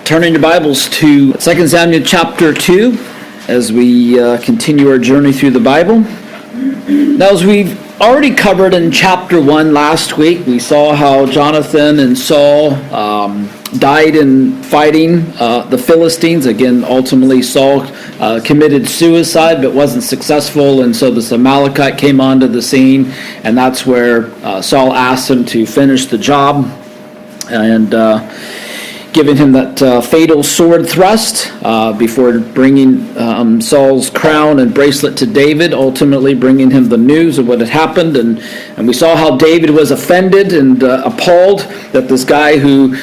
Turning your Bibles to 2 Samuel chapter 2 as we continue our journey through the Bible. Now, as we've already covered in chapter 1 last week, we saw how Jonathan and Saul died in fighting the Philistines. Again, ultimately Saul committed suicide but wasn't successful, and so this Amalekite came onto the scene, and that's where Saul asked him to finish the job, and giving him that fatal sword thrust before bringing Saul's crown and bracelet to David, ultimately bringing him the news of what had happened. And we saw how David was offended and appalled that this guy who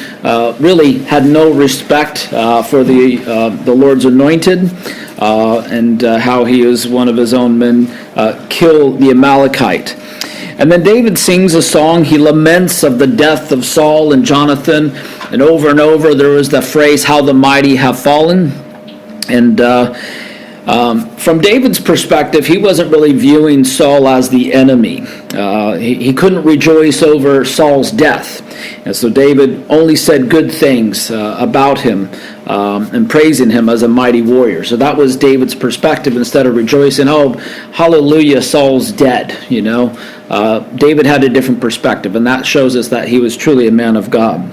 really had no respect for the Lord's anointed, and how he was one of his own men, kill the Amalekite. And then David sings a song. He laments of the death of Saul and Jonathan. And over there was the phrase, how the mighty have fallen. And from David's perspective, he wasn't really viewing Saul as the enemy. He couldn't rejoice over Saul's death. And so David only said good things about him and praising him as a mighty warrior. So that was David's perspective. Instead of rejoicing, oh, hallelujah, Saul's dead, you know. David had a different perspective, and that shows us that he was truly a man of God.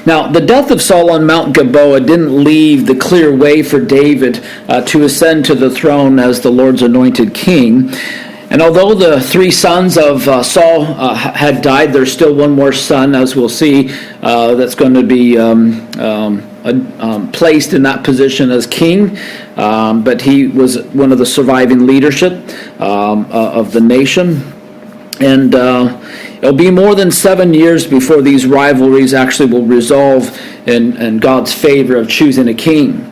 Now, the death of Saul on Mount Gilboa didn't leave the clear way for David to ascend to the throne as the Lord's anointed king. And although the three sons of Saul had died, there's still one more son, as we'll see, that's going to be placed in that position as king. But he was one of the surviving leadership of the nation. And it'll be more than 7 years before these rivalries actually will resolve in God's favor of choosing a king.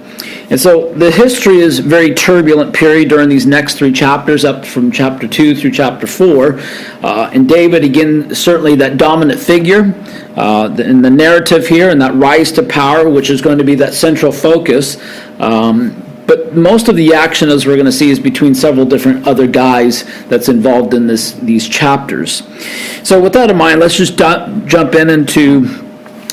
And so the history is a very turbulent period during these next three chapters, up from chapter 2 through chapter 4. And David, again, certainly that dominant figure in the narrative here, and that rise to power, which is going to be that central focus. But most of the action, as we're going to see, is between several different other guys that's involved in these chapters. So with that in mind, let's just jump into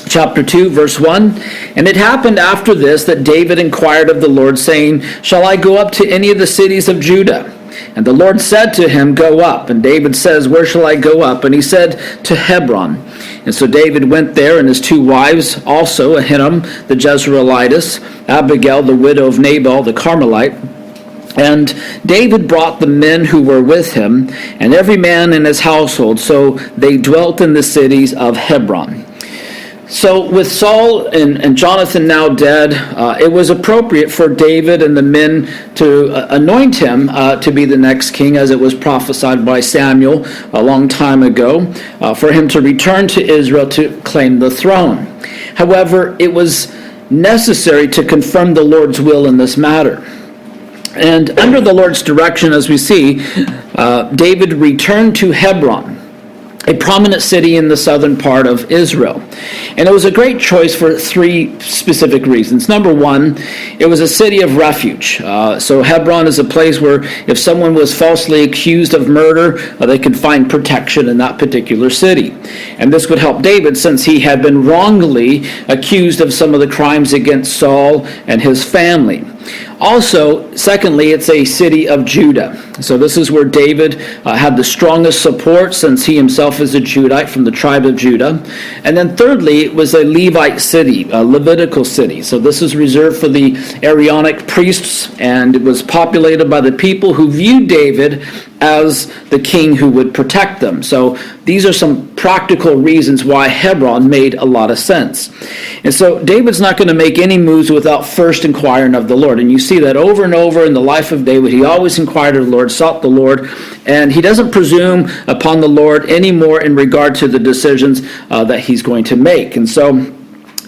chapter 2, verse 1. And it happened after this that David inquired of the Lord, saying, shall I go up to any of the cities of Judah? And the Lord said to him, go up. And David says, where shall I go up? And he said, to Hebron. And so David went there, and his two wives also, Ahinoam the Jezreelitess, Abigail the widow of Nabal the Carmelite. And David brought the men who were with him, and every man in his household. So they dwelt in the cities of Hebron. So with Saul and Jonathan now dead, it was appropriate for David and the men to anoint him to be the next king, as it was prophesied by Samuel a long time ago, for him to return to Israel to claim the throne. However, it was necessary to confirm the Lord's will in this matter. And under the Lord's direction, as we see, David returned to Hebron, a prominent city in the southern part of Israel. And it was a great choice for three specific reasons. Number one, it was a city of refuge. So Hebron is a place where if someone was falsely accused of murder, they could find protection in that particular city. And this would help David, since he had been wrongly accused of some of the crimes against Saul and his family. Also, secondly, it's a city of Judah. So this is where David had the strongest support, since he himself is a Judite from the tribe of Judah. And then thirdly, it was a Levite city, a Levitical city. So this is reserved for the Aaronic priests, and it was populated by the people who viewed David as the king who would protect them. So these are some practical reasons why Hebron made a lot of sense. And so David's not going to make any moves without first inquiring of the Lord. And you see that over and over in the life of David. He always inquired of the Lord, sought the Lord, and he doesn't presume upon the Lord anymore in regard to the decisions that he's going to make. And so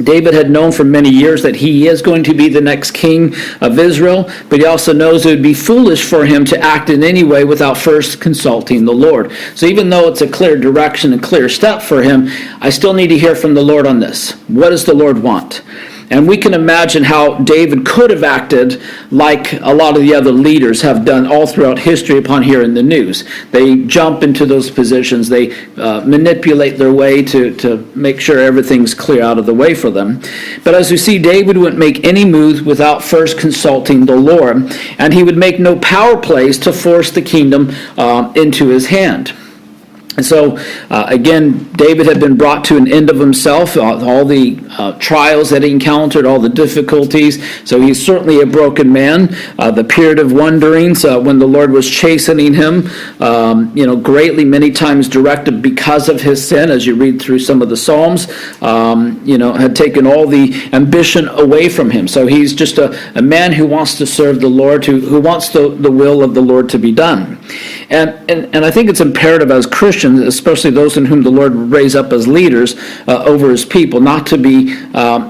David had known for many years that he is going to be the next king of Israel, but he also knows it would be foolish for him to act in any way without first consulting the Lord. So even though it's a clear direction and clear step for him, I still need to hear from the Lord on this. What does the Lord want? And we can imagine how David could have acted like a lot of the other leaders have done all throughout history upon hearing the news. They jump into those positions. They manipulate their way to make sure everything's clear out of the way for them. But as we see, David wouldn't make any move without first consulting the Lord, and he would make no power plays to force the kingdom into his hand. And so, again, David had been brought to an end of himself, all the trials that he encountered, all the difficulties. So he's certainly a broken man. The period of wanderings, when the Lord was chastening him, greatly, many times directed because of his sin, as you read through some of the Psalms, had taken all the ambition away from him. So he's just a man who wants to serve the Lord, who wants the will of the Lord to be done. And I think it's imperative as Christians, especially those in whom the Lord would raise up as leaders over his people, not to be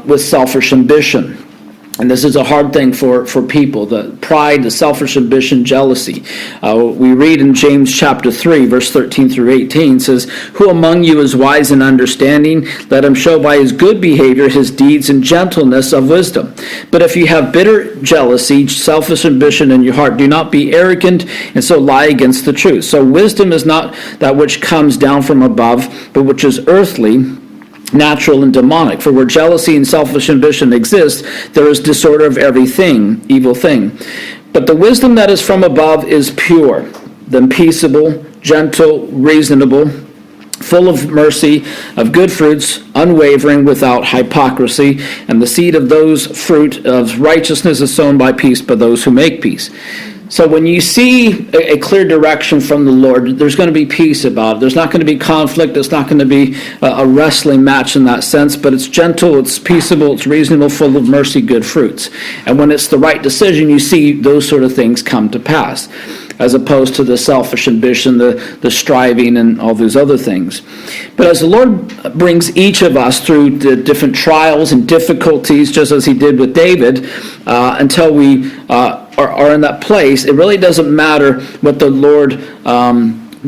with selfish ambition. And this is a hard thing for people, the pride, the selfish ambition, jealousy. We read in James chapter 3, verse 13 through 18, says, "Who among you is wise and understanding? Let him show by his good behavior his deeds and gentleness of wisdom. But if you have bitter jealousy, selfish ambition in your heart, do not be arrogant and so lie against the truth. So wisdom is not that which comes down from above, but which is earthly, natural and demonic. For where jealousy and selfish ambition exist, there is disorder of every evil thing. But the wisdom that is from above is pure, then peaceable, gentle, reasonable, full of mercy, of good fruits, unwavering, without hypocrisy. And the seed of those fruit of righteousness is sown by peace by those who make peace." So when you see a clear direction from the Lord, there's going to be peace about it. There's not going to be conflict. It's not going to be a wrestling match in that sense, but it's gentle, it's peaceable, it's reasonable, full of mercy, good fruits. And when it's the right decision, you see those sort of things come to pass, as opposed to the selfish ambition, the striving, and all those other things. But as the Lord brings each of us through the different trials and difficulties, just as he did with David, until we are in that place, it really doesn't matter what the Lord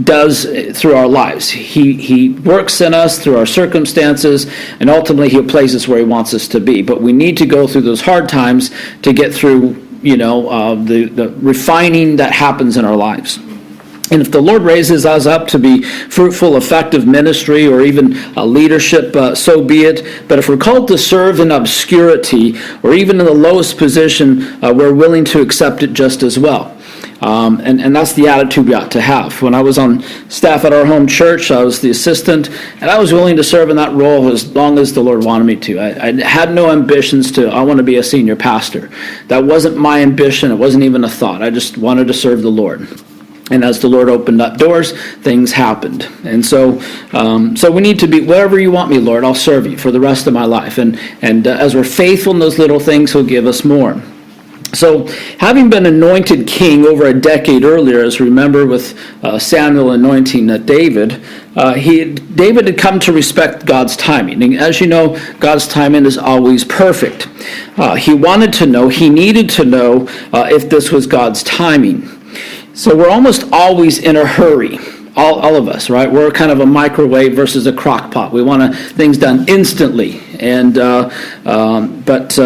does through our lives. He works in us through our circumstances, and ultimately he'll place us where he wants us to be. But we need to go through those hard times to get through the refining that happens in our lives. And if the Lord raises us up to be fruitful, effective ministry, or even leadership, so be it. But if we're called to serve in obscurity, or even in the lowest position, we're willing to accept it just as well. And that's the attitude we ought to have. When I was on staff at our home church, I was the assistant, and I was willing to serve in that role as long as the Lord wanted me to. I had no ambitions I want to be a senior pastor. That wasn't my ambition. It wasn't even a thought. I just wanted to serve the Lord. And as the Lord opened up doors, things happened. And so we need to be, wherever you want me, Lord, I'll serve you for the rest of my life. And as we're faithful in those little things, he'll give us more. So, having been anointed king over a decade earlier, as remember with Samuel anointing David, David had come to respect God's timing. And as you know, God's timing is always perfect. He needed to know if this was God's timing. So we're almost always in a hurry. All of us, right? We're kind of a microwave versus a crock pot. We want things done instantly, but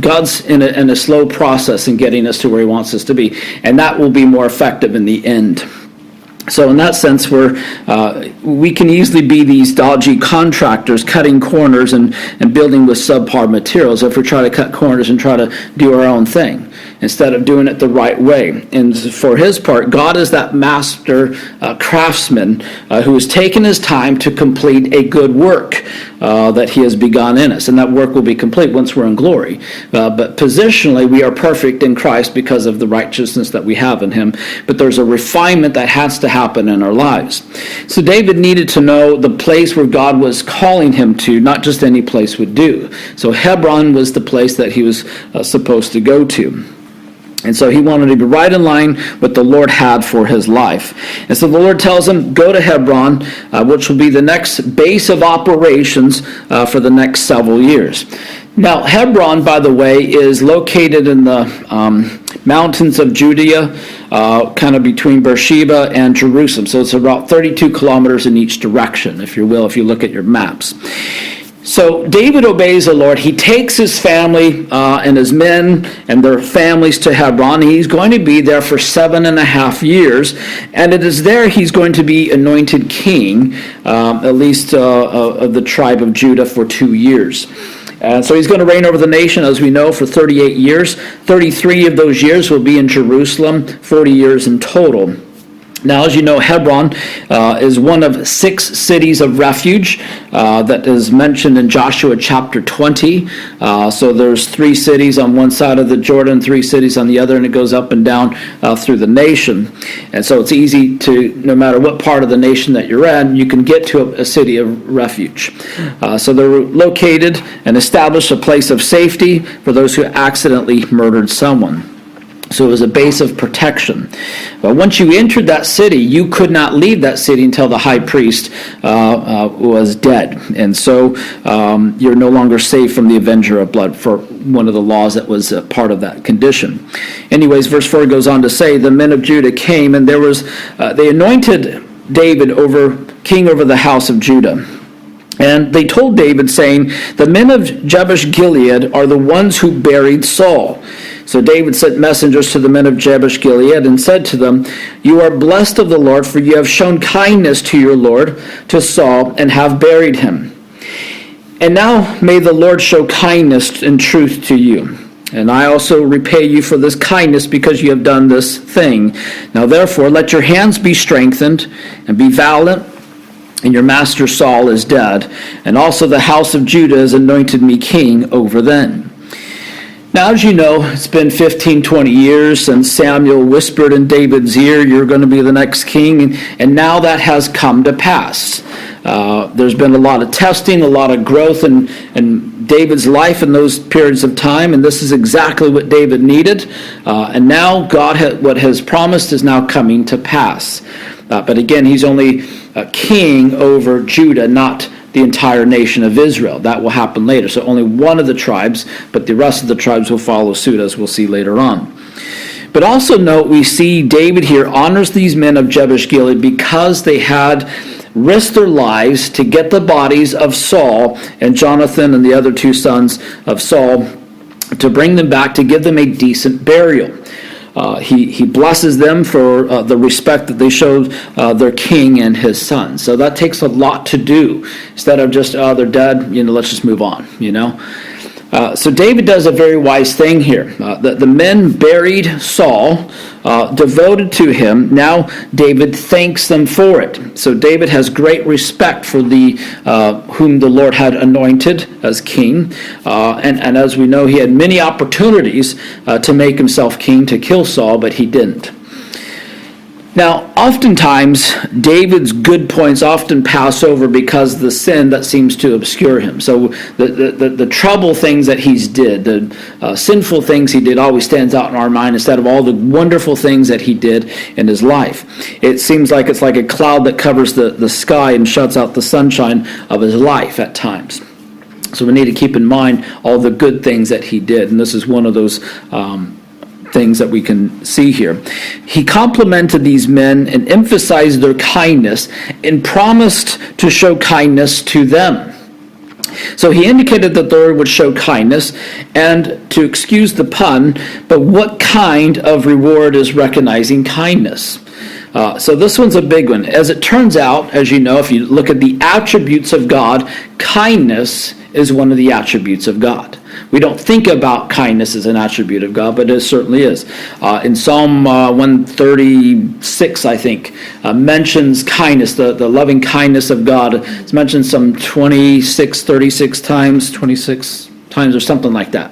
God's in a slow process in getting us to where he wants us to be, and that will be more effective in the end. So in that sense, we can easily be these dodgy contractors cutting corners and building with subpar materials if we try to cut corners and try to do our own thing instead of doing it the right way. And for his part, God is that master craftsman who has taken his time to complete a good work that he has begun in us. And that work will be complete once we're in glory. But positionally, we are perfect in Christ because of the righteousness that we have in him. But there's a refinement that has to happen in our lives. So David needed to know the place where God was calling him to, not just any place would do. So Hebron was the place that he was supposed to go to. And so he wanted to be right in line with the Lord had for his life. And so the Lord tells him, go to Hebron, which will be the next base of operations for the next several years. Now, Hebron, by the way, is located in the mountains of Judea, kind of between Beersheba and Jerusalem. So it's about 32 kilometers in each direction, if you will, if you look at your maps. So David obeys the Lord. He takes his family and his men and their families to Hebron. He's going to be there for 7.5 years, and it is there he's going to be anointed king, at least of the tribe of Judah, for 2 years. And so he's going to reign over the nation, as we know, for 38 years. 33 of those years will be in Jerusalem, 40 years in total. Now, as you know, Hebron is one of 6 cities of refuge that is mentioned in Joshua chapter 20. So there's 3 cities on one side of the Jordan, 3 cities on the other, and it goes up and down through the nation. And so it's easy to, no matter what part of the nation that you're in, you can get to a city of refuge. So they're located and established a place of safety for those who accidentally murdered someone. So it was a base of protection. But once you entered that city, you could not leave that city until the high priest was dead. And so you're no longer safe from the avenger of blood, for one of the laws that was part of that condition. Anyways, verse 4 goes on to say, the men of Judah came, and they anointed David king over the house of Judah. And they told David, saying, the men of Jabesh Gilead are the ones who buried Saul. So David sent messengers to the men of Jabesh Gilead and said to them, you are blessed of the Lord, for you have shown kindness to your Lord, to Saul, and have buried him. And now may the Lord show kindness and truth to you. And I also repay you for this kindness, because you have done this thing. Now therefore let your hands be strengthened, and be valiant, and your master Saul is dead, and also the house of Judah has anointed me king over them. Now, as you know, it's been 15, 20 years since Samuel whispered in David's ear, you're going to be the next king, and now that has come to pass. There's been a lot of testing, a lot of growth in David's life in those periods of time, and this is exactly what David needed. And now what has promised is now coming to pass. But again, he's only a king over Judah, not the entire nation of Israel. That will happen later. So only one of the tribes, but the rest of the tribes will follow suit, as we'll see later on. But also note, we see David here honors these men of Jabesh Gilead because they had risked their lives to get the bodies of Saul and Jonathan and the other 2 sons of Saul, to bring them back, to give them a decent burial. He blesses them for the respect that they showed their king and his son. So that takes a lot to do. Instead of just, they're dead, let's just move on, So David does a very wise thing here. The men buried Saul, devoted to him. Now David thanks them for it. So David has great respect for whom the Lord had anointed as king. And as we know, he had many opportunities to make himself king, to kill Saul, but he didn't. Now, oftentimes, David's good points often pass over because of the sin that seems to obscure him. So the trouble things that he's did, the sinful things he did, always stands out in our mind instead of all the wonderful things that he did in his life. It seems like it's like a cloud that covers the sky and shuts out the sunshine of his life at times. So we need to keep in mind all the good things that he did, and this is one of those things that we can see here. He complimented these men and emphasized their kindness and promised to show kindness to them. So he indicated that the Lord would show kindness, and to excuse the pun, but what kind of reward is recognizing kindness? So this one's a big one. As it turns out, as you know, if you look at the attributes of God, kindness is one of the attributes of God. We don't think about kindness as an attribute of God, but it certainly is. In Psalm 136, I think, mentions kindness, the loving kindness of God. It's mentioned some 36 times or something like that.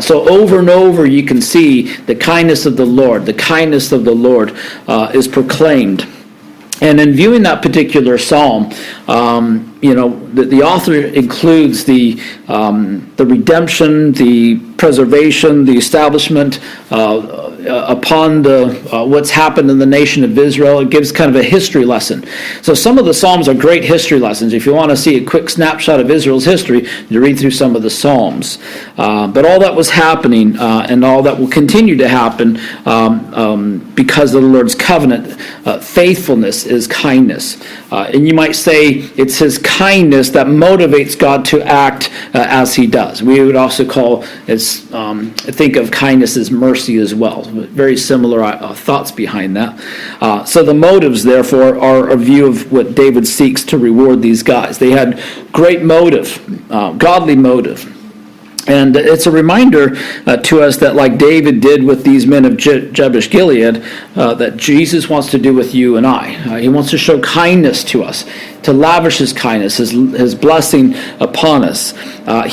So over and over you can see the kindness of the Lord. The kindness of the Lord is proclaimed. And in viewing that particular psalm, the author includes the redemption, the preservation, the establishment upon what's happened in the nation of Israel. It gives kind of a history lesson. So some of the Psalms are great history lessons. If you want to see a quick snapshot of Israel's history, you read through some of the Psalms. But all that was happening and all that will continue to happen because of the Lord's covenant, faithfulness is kindness. And you might say it's his kindness that motivates God to act as he does. We would also think of kindness as mercy as well. Very similar thoughts behind that. So the motives, therefore, are a view of what David seeks to reward these guys. They had great motive, godly motive. And it's a reminder to us that, like David did with these men of Jabesh Gilead, that Jesus wants to do with you and I. He wants to show kindness to us, to lavish his kindness, his blessing upon us.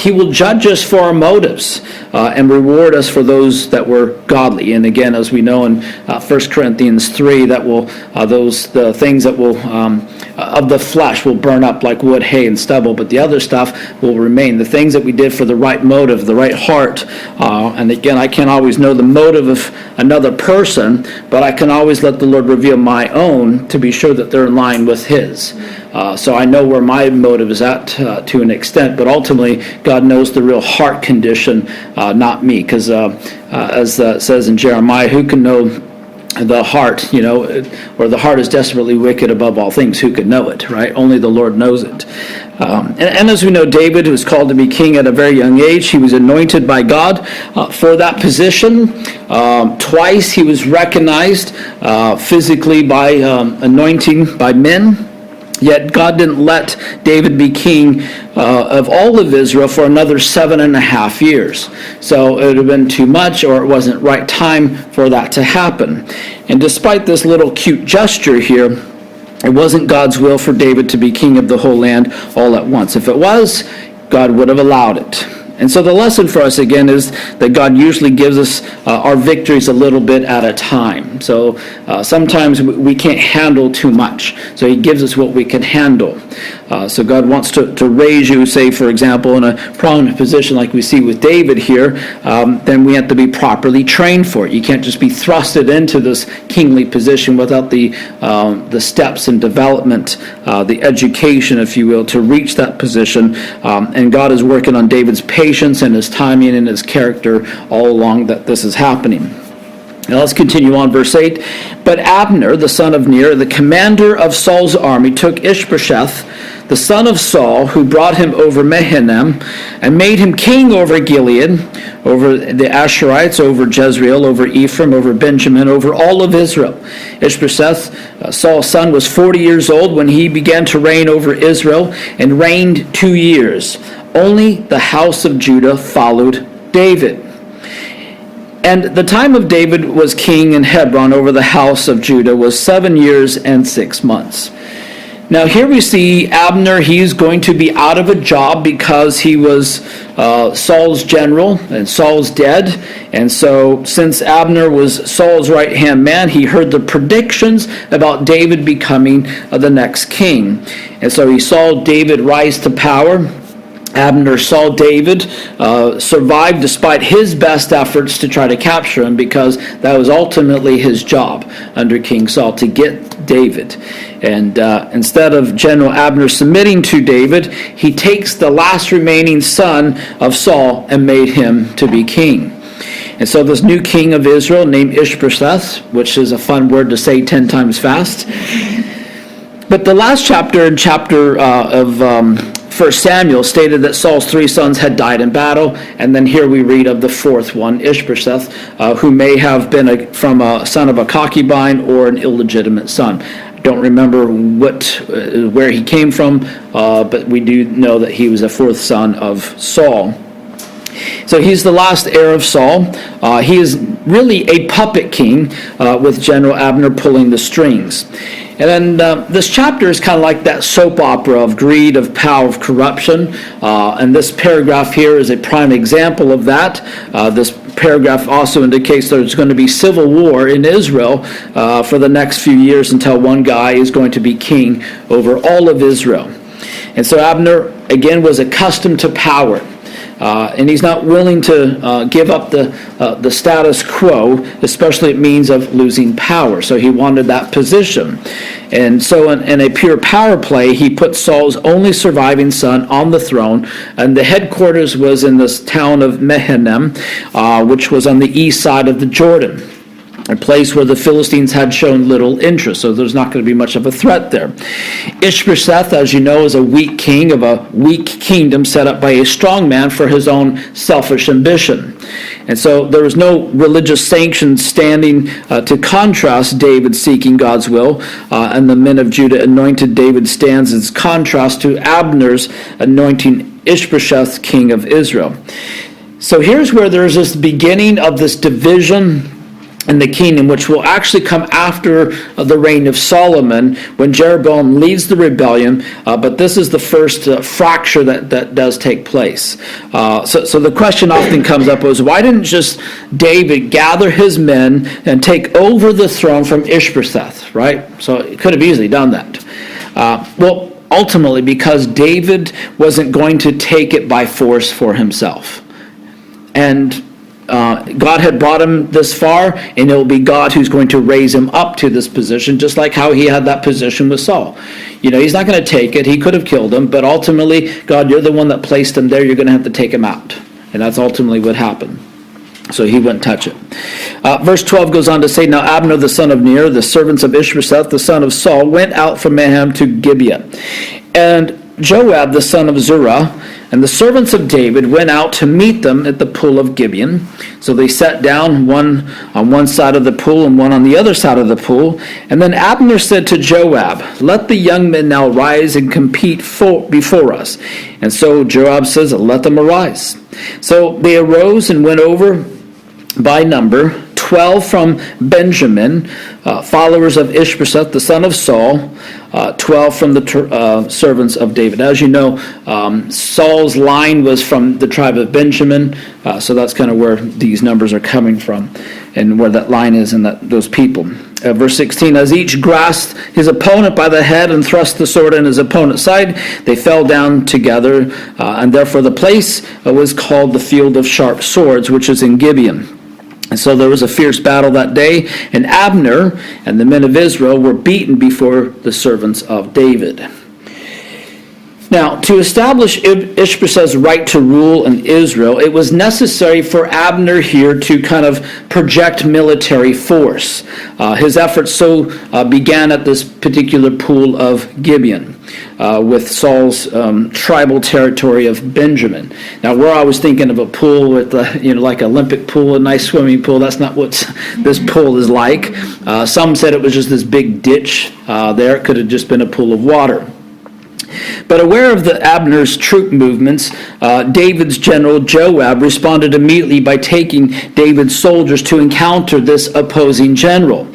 He will judge us for our motives and reward us for those that were godly. And again, as we know in 1 Corinthians 3, that the things that will of the flesh will burn up like wood, hay, and stubble, but the other stuff will remain. The things that we did for the right motive, the right heart. And again, I can't always know the motive of another person, but I can always let the Lord reveal my own to be sure that they're in line with his. So I know where my motive is at to an extent, but ultimately God knows the real heart condition, not me. Because as it says in Jeremiah, who can know the heart, or the heart is desperately wicked above all things, who can know it, right? Only the Lord knows it. And as we know, David was called to be king at a very young age. He was anointed by God for that position. Twice he was recognized physically by anointing by men. Yet God didn't let David be king of all of Israel for another 7.5 years. So it would have been too much, or it wasn't right time for that to happen. And despite this little cute gesture here, it wasn't God's will for David to be king of the whole land all at once. If it was, God would have allowed it. And so the lesson for us, again, is that God usually gives us our victories a little bit at a time. So sometimes we can't handle too much. So he gives us what we can handle. So God wants to raise you, say, for example, in a prominent position like we see with David here, then we have to be properly trained for it. You can't just be thrusted into this kingly position without the steps and development, the education, if you will, to reach that position. And God is working on David's patience and his timing and his character all along that this is happening. Now let's continue on, verse 8. But Abner, the son of Ner, the commander of Saul's army, took Ishbosheth, the son of Saul, who brought him over Mahanaim, and made him king over Gilead, over the Asherites, over Jezreel, over Ephraim, over Benjamin, over all of Israel. Ishbosheth, Saul's son, was 40 years old when he began to reign over Israel, and reigned 2 years. Only the house of Judah followed David. And the time of David was king in Hebron over the house of Judah was 7 years and 6 months. Now here we see Abner. He's going to be out of a job because he was Saul's general, and Saul's dead. And so since Abner was Saul's right-hand man, he heard the predictions about David becoming the next king. And so he saw David rise to power. Abner saw David survive despite his best efforts to try to capture him, because that was ultimately his job under King Saul, to get David. And instead of General Abner submitting to David, he takes the last remaining son of Saul and made him to be king. And so this new king of Israel named Ishbosheth, which is a fun word to say 10 times fast. But the last chapter of 1 Samuel stated that Saul's 3 sons had died in battle, and then here we read of the 4th one, Ishbosheth, who may have been from a son of a concubine or an illegitimate son. I don't remember where he came from, but we do know that he was a 4th son of Saul. So he's the last heir of Saul. He is really a puppet king with General Abner pulling the strings. And then this chapter is kind of like that soap opera of greed, of power, of corruption. And this paragraph here is a prime example of that. This paragraph also indicates there's going to be civil war in Israel for the next few years until one guy is going to be king over all of Israel. And so Abner, again, was accustomed to power. and he's not willing to give up the status quo, especially it means of losing power. So he wanted that position. And so in a pure power play, he put Saul's only surviving son on the throne, and the headquarters was in this town of Mahanaim, which was on the east side of the Jordan, a place where the Philistines had shown little interest, so there's not going to be much of a threat there. Ishbosheth, as you know, is a weak king of a weak kingdom set up by a strong man for his own selfish ambition. And so there was no religious sanction standing to contrast David seeking God's will, and the men of Judah anointed David stands as contrast to Abner's anointing Ishbosheth king of Israel. So here's where there's this beginning of this division in the kingdom, which will actually come after the reign of Solomon, when Jeroboam leads the rebellion, but this is the first fracture that does take place. So the question often comes up was, why didn't just David gather his men and take over the throne from Ishbosheth, right? So he could have easily done that. Well, ultimately, because David wasn't going to take it by force for himself. And God had brought him this far, and it will be God who's going to raise him up to this position, just like how he had that position with Saul. You know, he's not going to take it. He could have killed him, but ultimately, God, you're the one that placed him there. You're going to have to take him out. And that's ultimately what happened. So he wouldn't touch it. Verse 12 goes on to say, Now Abner the son of Ner, the servants of Ishbosheth the son of Saul, went out from Mahanaim to Gibeah. And Joab the son of Zerah and the servants of David went out to meet them at the pool of Gibeon. So they sat down, one on one side of the pool and one on the other side of the pool. And then Abner said to Joab, Let the young men now rise and compete before us. And so Joab says, Let them arise. So they arose and went over by number, 12 from Benjamin, followers of Ishbosheth, the son of Saul, 12 from the servants of David. As you know, Saul's line was from the tribe of Benjamin, so that's kind of where these numbers are coming from and where that line is in those people. Verse 16, as each grasped his opponent by the head and thrust the sword in his opponent's side, they fell down together, and therefore the place was called the Field of Sharp Swords, which is in Gibeon. And so there was a fierce battle that day, and Abner and the men of Israel were beaten before the servants of David. Now, to establish Ishbosheth's right to rule in Israel, it was necessary for Abner here to kind of project military force. His efforts began at this particular pool of Gibeon, with Saul's tribal territory of Benjamin. Now, we're always thinking of a pool with, like an Olympic pool, a nice swimming pool. That's not what this pool is like. Some said it was just this big ditch there. It could have just been a pool of water. But aware of the Abner's troop movements, David's general Joab responded immediately by taking David's soldiers to encounter this opposing general.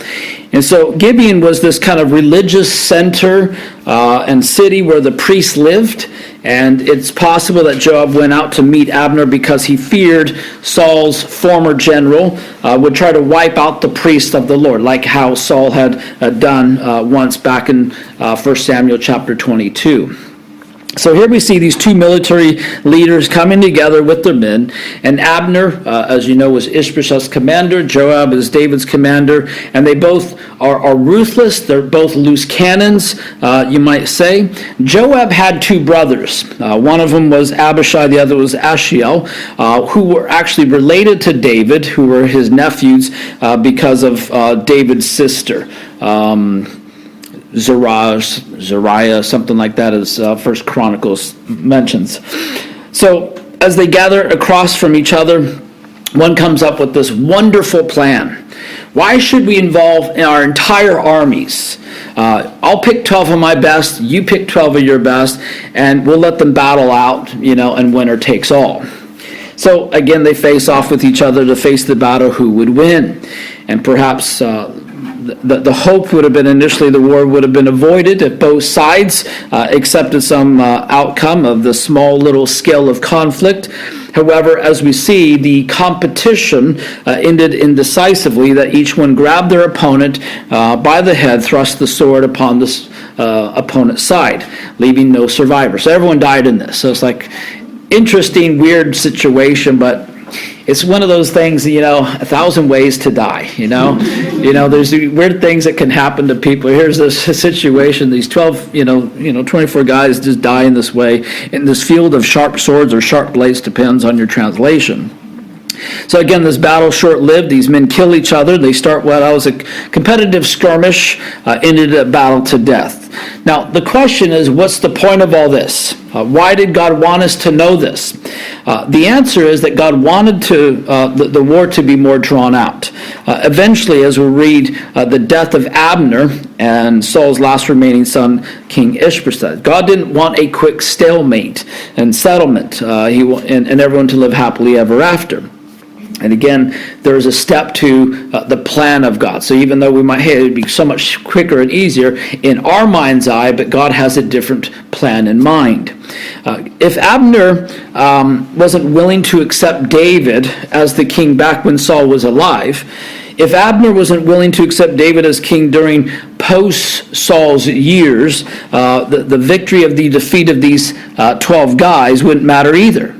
And so Gibeon was this kind of religious center and city where the priests lived. And it's possible that Joab went out to meet Abner because he feared Saul's former general would try to wipe out the priests of the Lord, like how Saul had done once back in 1 Samuel chapter 22. So here we see these two military leaders coming together with their men, and Abner, as you know, was Ishbosheth's commander, Joab is David's commander, and they both are ruthless. They're both loose cannons, you might say. Joab had two brothers. One of them was Abishai, the other was Ashiel, who were actually related to David, who were his nephews because of David's sister. Zariah, something like that, as First Chronicles mentions. So as they gather across from each other, one comes up with this wonderful plan. Why should we involve our entire armies? I'll pick 12 of my best, you pick 12 of your best, and we'll let them battle out, and winner takes all. So again, they face off with each other to face the battle who would win. And perhaps the hope would have been initially the war would have been avoided if both sides accepted some outcome of the small little scale of conflict. However, as we see, the competition ended indecisively, that each one grabbed their opponent by the head, thrust the sword upon the opponent's side, leaving no survivor. So everyone died in this. So it's like interesting, weird situation, but it's one of those things, 1,000 ways to die, there's weird things that can happen to people. Here's this situation, these 12, 24 guys just die in this way, in this field of sharp swords or sharp blades, depends on your translation. So again, this battle short-lived. These men kill each other. They start what was a competitive skirmish, ended a battle to death. Now, the question is, what's the point of all this? Why did God want us to know this? The answer is that God wanted the war to be more drawn out. Eventually, as we read the death of Abner and Saul's last remaining son, King Ishbosheth, God didn't want a quick stalemate and settlement, and everyone to live happily ever after. And again, there's a step to the plan of God. So even though we might, it would be so much quicker and easier in our mind's eye, but God has a different plan in mind. If Abner wasn't willing to accept David as the king back when Saul was alive, if Abner wasn't willing to accept David as king during post-Saul's years, the victory of the defeat of these 12 guys wouldn't matter either.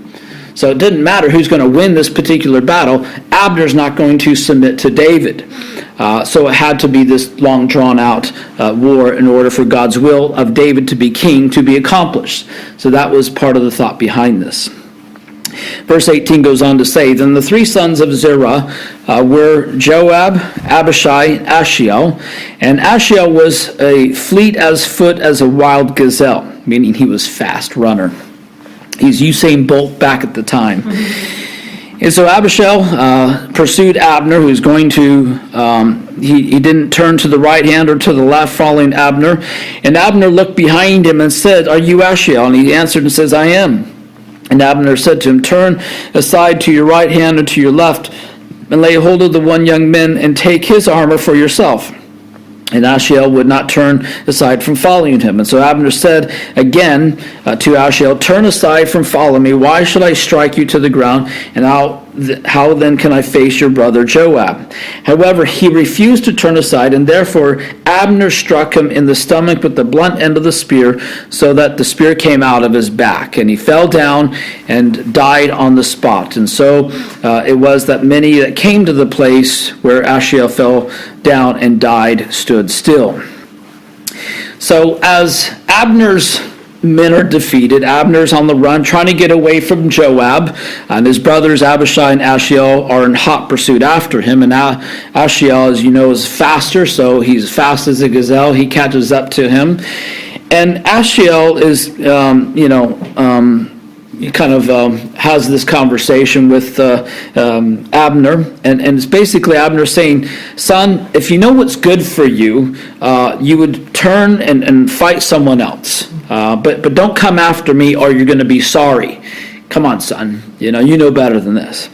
So it didn't matter who's going to win this particular battle. Abner's not going to submit to David. So it had to be this long drawn-out war in order for God's will of David to be king to be accomplished. So that was part of the thought behind this. Verse 18 goes on to say, Then the three sons of Zerah were Joab, Abishai, and Ashiel. And Ashiel was a fleet as foot as a wild gazelle, meaning he was fast runner. He's Usain Bolt back at the time. And so Abishai pursued Abner, who was going to, he didn't turn to the right hand or to the left following Abner. And Abner looked behind him and said, Are you Ashiel? And he answered and says, I am. And Abner said to him, Turn aside to your right hand or to your left, and lay hold of the one young man and take his armor for yourself. And Ashiel would not turn aside from following him. And so Abner said again to Ashiel, Turn aside from following me. Why should I strike you to the ground? And how then can I face your brother Joab? However, he refused to turn aside, and therefore Abner struck him in the stomach with the blunt end of the spear, so that the spear came out of his back. And he fell down and died on the spot. And so it was that many that came to the place where Ashiel fell down and died stood still. So as Abner's men are defeated, Abner's on the run trying to get away from Joab, and his brothers Abishai and Ashiel are in hot pursuit after him. And Ashiel, as you know, is faster, so he's fast as a gazelle. He catches up to him, and Ashiel is he kind of has this conversation with Abner, and it's basically Abner saying, Son, if you know what's good for you, you would turn and fight someone else. But don't come after me or you're going to be sorry. Come on, son. You know better than this.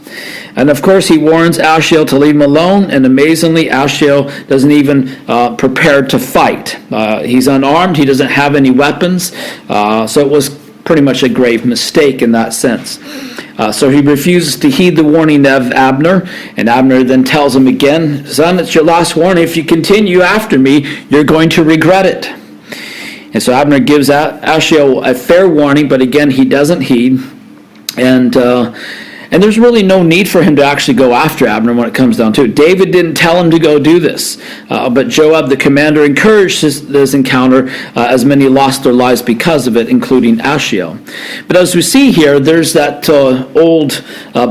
And of course, he warns Ashiel to leave him alone, and amazingly, Ashiel doesn't even prepare to fight. He's unarmed. He doesn't have any weapons. So it was pretty much a grave mistake in that sense. So he refuses to heed the warning of Abner, and Abner then tells him again, Son, it's your last warning. If you continue after me, you're going to regret it. And so Abner gives Ashiel a fair warning, but again, he doesn't heed. And there's really no need for him to actually go after Abner when it comes down to it. David didn't tell him to go do this. But Joab, the commander, encouraged this encounter as many lost their lives because of it, including Ashiel. But as we see here, there's that old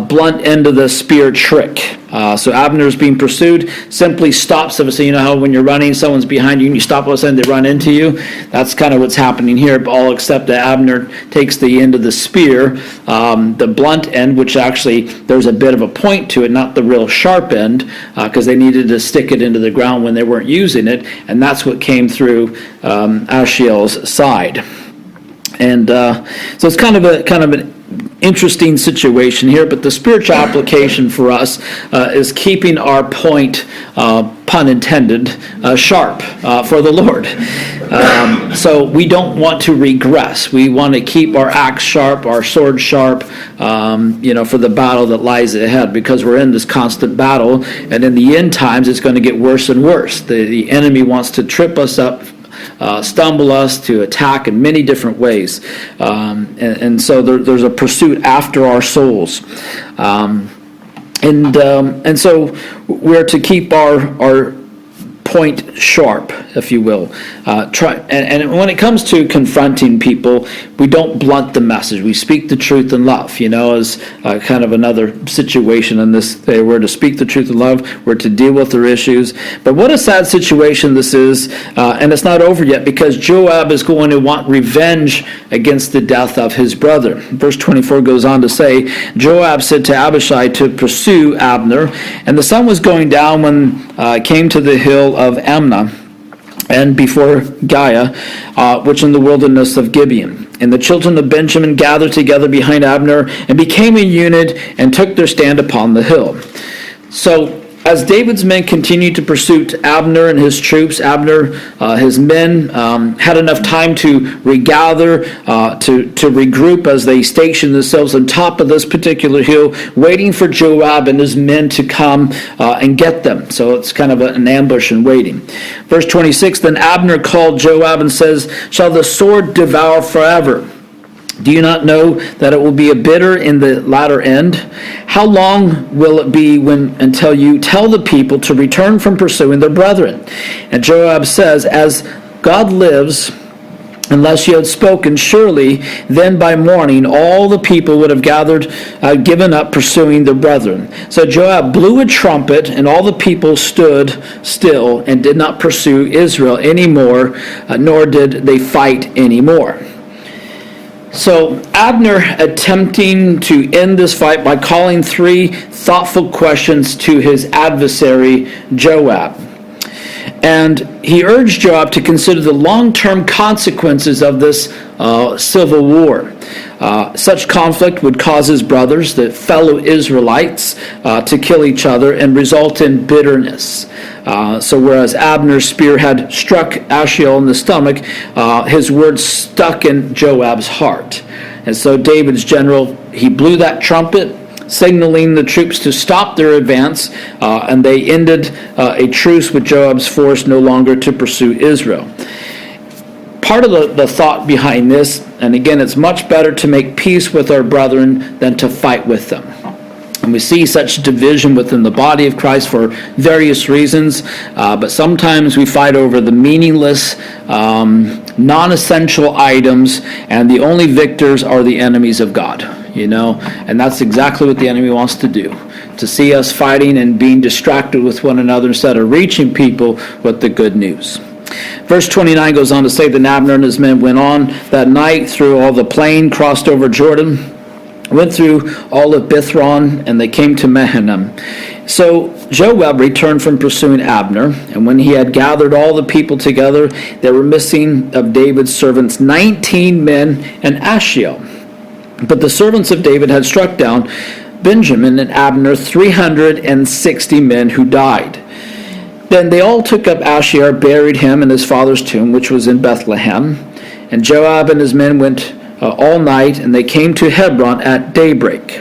blunt end of the spear trick. So Abner is being pursued, simply stops. So you know how when you're running, someone's behind you and you stop all of a sudden they run into you? That's kind of what's happening here, all except that Abner takes the end of the spear, the blunt end, which actually there's a bit of a point to it, not the real sharp end, because they needed to stick it into the ground when they weren't using it, and that's what came through Ashiel's side. And so it's kind of an interesting situation here, but the spiritual application for us is keeping our point, pun intended, sharp for the Lord. So we don't want to regress. We want to keep our axe sharp, our sword sharp, for the battle that lies ahead, because we're in this constant battle, and in the end times it's going to get worse and worse. The enemy wants to trip us up, stumble us, to attack in many different ways. And so there's a pursuit after our souls. And so we're to keep our point sharp, if you will. And when it comes to confronting people, we don't blunt the message. We speak the truth in love, as kind of another situation in this. We're to speak the truth in love. We're to deal with their issues. But what a sad situation this is, and it's not over yet, because Joab is going to want revenge against the death of his brother. Verse 24 goes on to say, Joab said to Abishai to pursue Abner, and the sun was going down when it came to the hill of Amnah, and before Giah, which in the wilderness of Gibeon. And the children of Benjamin gathered together behind Abner, and became a unit, and took their stand upon the hill. So, as David's men continued to pursue Abner and his troops, Abner, his men, had enough time to regather, to regroup as they stationed themselves on top of this particular hill, waiting for Joab and his men to come and get them. So it's kind of an ambush and waiting. Verse 26, then Abner called Joab and says, shall the sword devour forever? Do you not know that it will be a bitter in the latter end? How long will it be until you tell the people to return from pursuing their brethren? And Joab says, as God lives, unless you had spoken, surely then by morning all the people would have given up pursuing their brethren. So Joab blew a trumpet, and all the people stood still and did not pursue Israel anymore, nor did they fight anymore. So Abner attempting to end this fight by calling 3 thoughtful questions to his adversary Joab. And he urged Joab to consider the long-term consequences of this civil war. Such conflict would cause his brothers, the fellow Israelites, to kill each other and result in bitterness. So whereas Abner's spear had struck Ashiel in the stomach, his words stuck in Joab's heart. And so David's general, he blew that trumpet, signaling the troops to stop their advance, and they ended a truce with Joab's force no longer to pursue Israel. Part of the thought behind this, and again, it's much better to make peace with our brethren than to fight with them. And we see such division within the body of Christ for various reasons, but sometimes we fight over the meaningless, non-essential items, and the only victors are the enemies of God, and that's exactly what the enemy wants to do, to see us fighting and being distracted with one another instead of reaching people with the good news. Verse 29 goes on to say that Abner and his men went on that night through all the plain, crossed over Jordan, went through all of Bithron, and they came to Mahanaim. So Joab returned from pursuing Abner, and when he had gathered all the people together, there were missing of David's servants 19 men and Ashiel. But the servants of David had struck down Benjamin and Abner 360 men who died. Then they all took up Ashiel, buried him in his father's tomb, which was in Bethlehem. And Joab and his men went all night, and they came to Hebron at daybreak.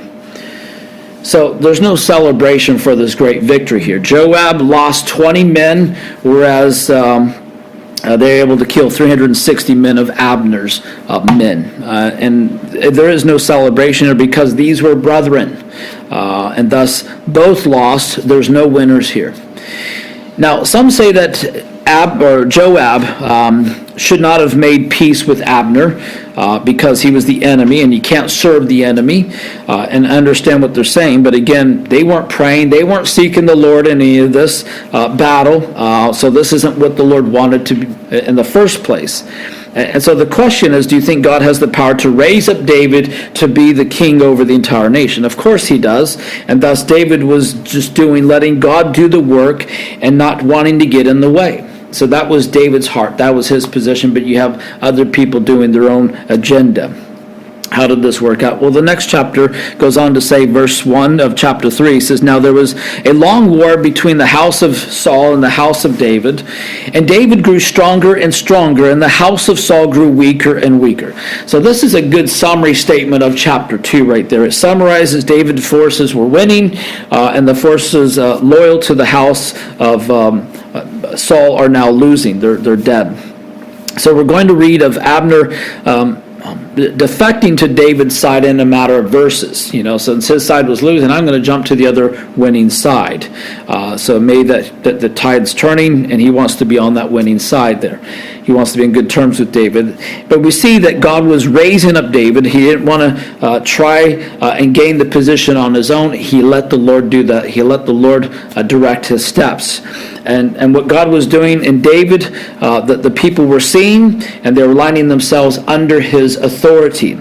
So there's no celebration for this great victory here. Joab lost 20 men, whereas they were able to kill 360 men of Abner's men. And there is no celebration here because these were brethren. And thus, both lost. There's no winners here. Now, some say that Joab should not have made peace with Abner because he was the enemy, and you can't serve the enemy, and understand what they're saying. But again, they weren't praying. They weren't seeking the Lord in any of this battle. So this isn't what the Lord wanted to be in the first place. And so the question is, do you think God has the power to raise up David to be the king over the entire nation? Of course he does. And thus David was just letting God do the work and not wanting to get in the way. So that was David's heart. That was his position. But you have other people doing their own agenda. How did this work out? Well, the next chapter goes on to say, verse 1 of chapter 3 says, now there was a long war between the house of Saul and the house of David, and David grew stronger and stronger, and the house of Saul grew weaker and weaker. So this is a good summary statement of chapter 2 right there. It summarizes David's forces were winning, and the forces loyal to the house of Saul are now losing. They're dead. So we're going to read of Abner defecting to David's side in a matter of verses. Since his side was losing, I'm going to jump to the other winning side. So may that the tide's turning, and he wants to be on that winning side there. He wants to be in good terms with David. But we see that God was raising up David. He didn't want to try and gain the position on his own. He let the Lord do that. He let the Lord direct his steps. And what God was doing in David, that the people were seeing, and they were lining themselves under his authority.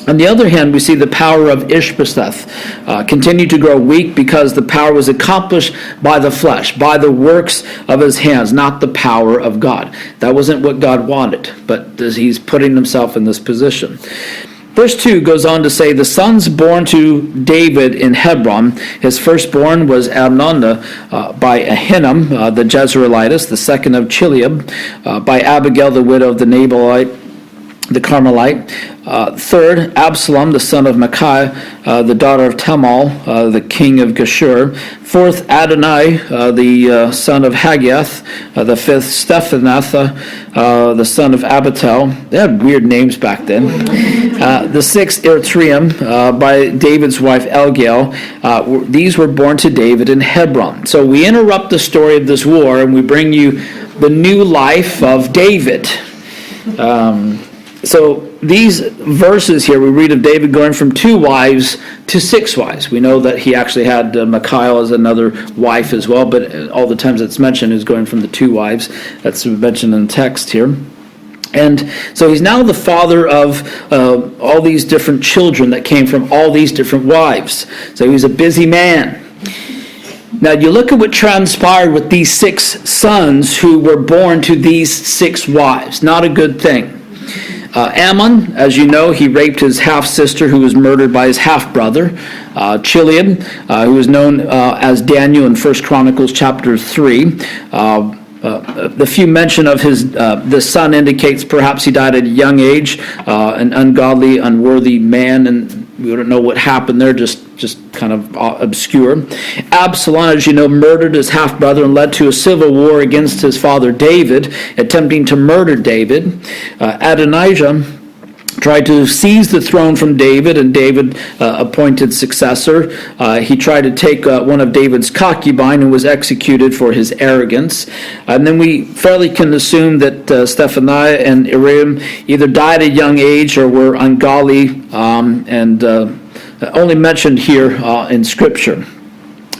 On the other hand, we see the power of Ishbosheth continue to grow weak because the power was accomplished by the flesh, by the works of his hands, not the power of God. That wasn't what God wanted, but he's putting himself in this position. Verse 2 goes on to say, the sons born to David in Hebron, his firstborn was Abnonah by Ahinoam, the Jezreelitess, the second of Chileab, by Abigail, the widow of the Nabalite, the Carmelite. Third, Absalom, the son of Micaiah, the daughter of Temal, the king of Geshur. Fourth, Adonai, the son of Haggith. The fifth, Stephanath, the son of Abital. They had weird names back then. The sixth, Eritreum, by David's wife Elgael. These were born to David in Hebron. So we interrupt the story of this war, and we bring you the new life of David. So these verses here, we read of David going from 2 wives to 6 wives. We know that he actually had Michal as another wife as well, but all the times it's mentioned is going from the 2 wives. That's mentioned in the text here. And so he's now the father of all these different children that came from all these different wives. So he's a busy man. Now you look at what transpired with these 6 sons who were born to these 6 wives. Not a good thing. Ammon, as you know, he raped his half-sister who was murdered by his half-brother. Chileab, who was known as Daniel in 1 Chronicles chapter 3. The few mention of the son indicates perhaps he died at a young age, an ungodly, unworthy man, and we don't know what happened there, just kind of obscure. Absalom, as you know, murdered his half-brother and led to a civil war against his father David, attempting to murder David. Adonijah tried to seize the throne from David, and David appointed successor. He tried to take one of David's concubine and was executed for his arrogance. And then we fairly can assume that Stephaniah and Eritreum either died at a young age or were ungodly and only mentioned here in Scripture.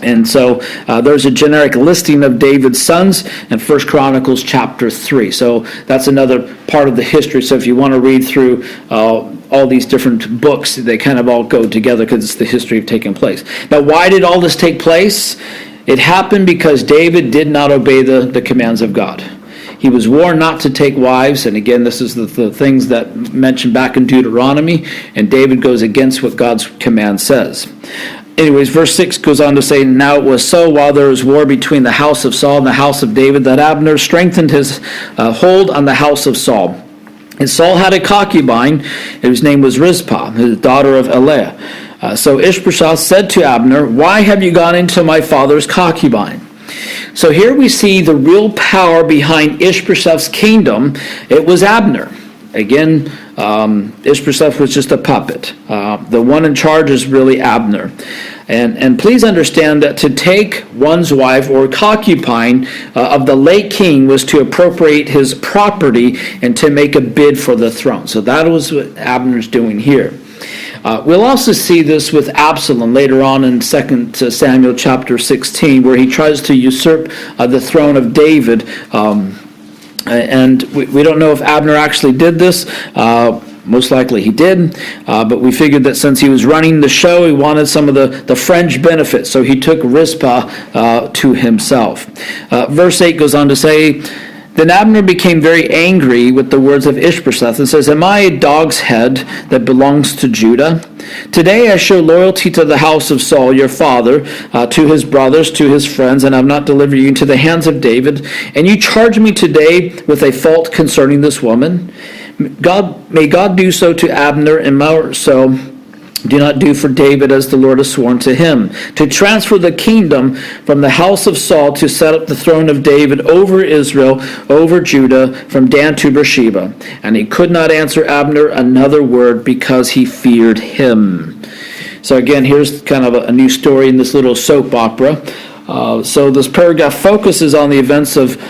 And so there's a generic listing of David's sons in 1 Chronicles chapter 3. So that's another part of the history. So if you want to read through all these different books, they kind of all go together because it's the history of taking place. Now, why did all this take place? It happened because David did not obey the commands of God. He was warned not to take wives, and again, this is the things that mentioned back in Deuteronomy, and David goes against what God's command says. Anyways, verse 6 goes on to say, now it was so, while there was war between the house of Saul and the house of David, that Abner strengthened his hold on the house of Saul. And Saul had a concubine, whose name was Rizpah, his daughter of Eliah. So Ishbosheth said to Abner, why have you gone into my father's concubine? So here we see the real power behind Ishbosheth's kingdom. It was Abner. Again, Ishbosheth was just a puppet. The one in charge is really Abner. And please understand that to take one's wife or concubine of the late king was to appropriate his property and to make a bid for the throne. So that was what Abner's doing here. We'll also see this with Absalom later on in 2 Samuel chapter 16, where he tries to usurp the throne of David. And we don't know if Abner actually did this. Most likely he did. But we figured that since he was running the show, he wanted some of the fringe benefits. So he took Rizpah to himself. Verse 8 goes on to say, then Abner became very angry with the words of Ishbosheth and says, am I a dog's head that belongs to Judah? Today I show loyalty to the house of Saul, your father, to his brothers, to his friends, and I have not delivered you into the hands of David. And you charge me today with a fault concerning this woman? May God do so to Abner, and more so Do not do for David as the Lord has sworn to him, to transfer the kingdom from the house of Saul, to set up the throne of David over Israel, over Judah, from Dan to Beersheba. And he could not answer Abner another word, because he feared him. So again, here's kind of a new story in this little soap opera. So this paragraph focuses on the events of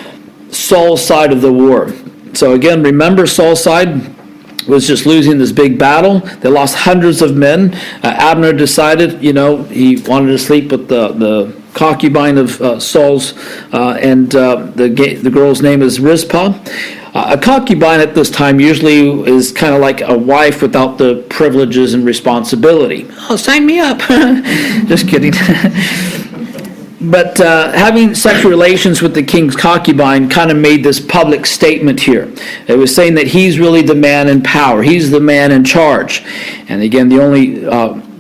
Saul's side of the war. So again, remember, Saul's side was just losing this big battle. They lost hundreds of men. Abner decided, he wanted to sleep with the concubine of Saul's, and the girl's name is Rizpah. A concubine at this time usually is kind of like a wife without the privileges and responsibility. Oh, sign me up. Just kidding. But having sexual relations with the king's concubine kind of made this public statement here. It was saying that he's really the man in power. He's the man in charge. And again, the only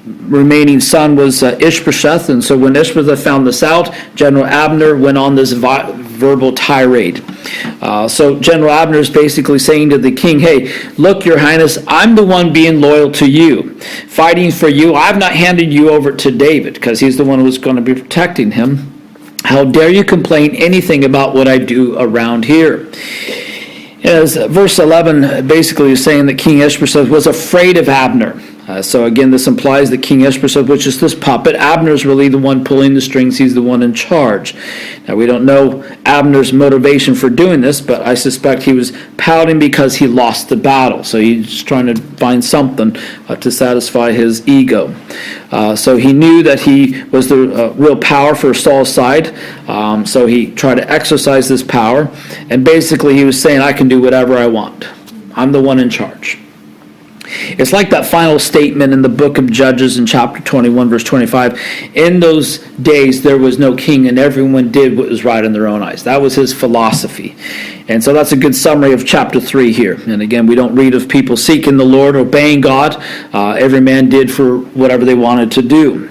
remaining son was Ishbosheth. And so when Ishbosheth found this out, General Abner went on this verbal tirade. So General Abner is basically saying to the king, hey, look, your highness, I'm the one being loyal to you, fighting for you. I've not handed you over to David, because he's the one who's going to be protecting him. How dare you complain anything about what I do around here? As verse 11 basically is saying that King Ishbosheth was afraid of Abner. So again, this implies that King Ishbosheth, which is this puppet, Abner's really the one pulling the strings. He's the one in charge. Now, we don't know Abner's motivation for doing this, but I suspect he was pouting because he lost the battle. So he's trying to find something to satisfy his ego. So he knew that he was the real power for Saul's side. So he tried to exercise this power. And basically he was saying, I can do whatever I want. I'm the one in charge. It's like that final statement in the book of Judges in chapter 21, verse 25. In those days there was no king, and everyone did what was right in their own eyes. That was his philosophy. And so that's a good summary of chapter 3 here. And again, we don't read of people seeking the Lord, obeying God. Every man did for whatever they wanted to do.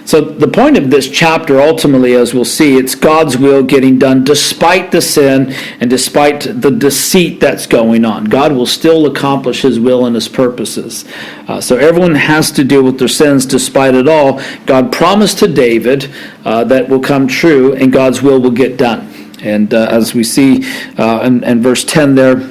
So the point of this chapter, ultimately, as we'll see, it's God's will getting done despite the sin and despite the deceit that's going on. God will still accomplish his will and his purposes. So everyone has to deal with their sins despite it all. God promised to David that will come true, and God's will get done. And as we see in verse 10 there